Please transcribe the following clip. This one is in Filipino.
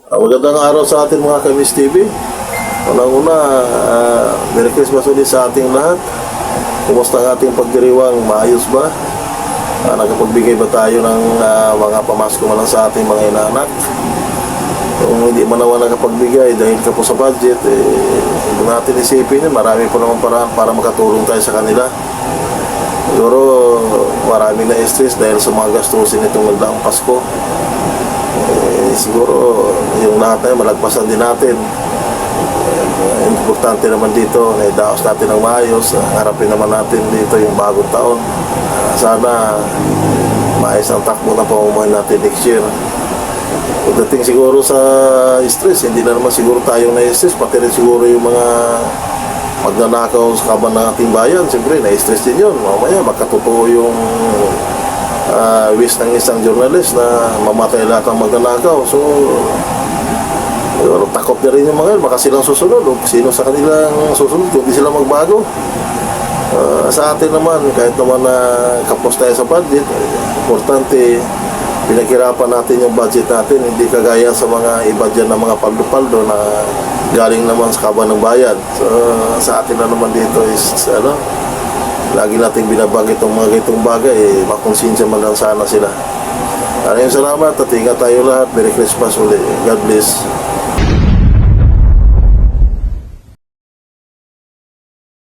Magandang araw sa ating mga Kamis TV. Unang-una, Merry Christmas ulit sa ating lahat. Kumusta ang ating pagdiriwang? Maayos ba? Nakapagbigay ba tayo ng mga pamasko man lang sa ating mga inaanak? Kung hindi man naman nakapagbigay dahil ka po sa budget, hindi natin isipin yun. Marami po naman paraan para makatulong tayo sa kanila. Siguro maraming na-stress dahil sa mga gastusin itong nagdaang Pasko. Siguro yung lahat na yun malagpasan din natin. Importante naman dito na idaos natin ng maayos. Harapin naman natin dito yung bagong taon. Sana maayos ang takbo na pamumuhay natin next year. Pagdating siguro sa stress, hindi na naman siguro tayong na-stress, pati rin siguro yung mga magnanakaw sa kaban ng ating bayan. Siyempre na-stress din yun. Mamaya magkatotoo yung wish ng isang journalist na mamatay lahat ng magnanakaw. So takot na rin yung mga yun, baka silang susunod o sino sa kanilang susunod kung di sila magbago. Sa atin naman, kahit naman na kapos tayo sa budget, importante pinaghirapan natin yung budget natin, hindi kagaya sa mga iba dyan na mga paldo-paldo na galing naman sa kaban ng bayan. So sa atin na naman dito is lagi nating binabanggit itong mga ganitong bagay, makonsensya man lang sana sila. Maraming salamat at ingat tayo lahat. Merry Christmas ulit. God bless.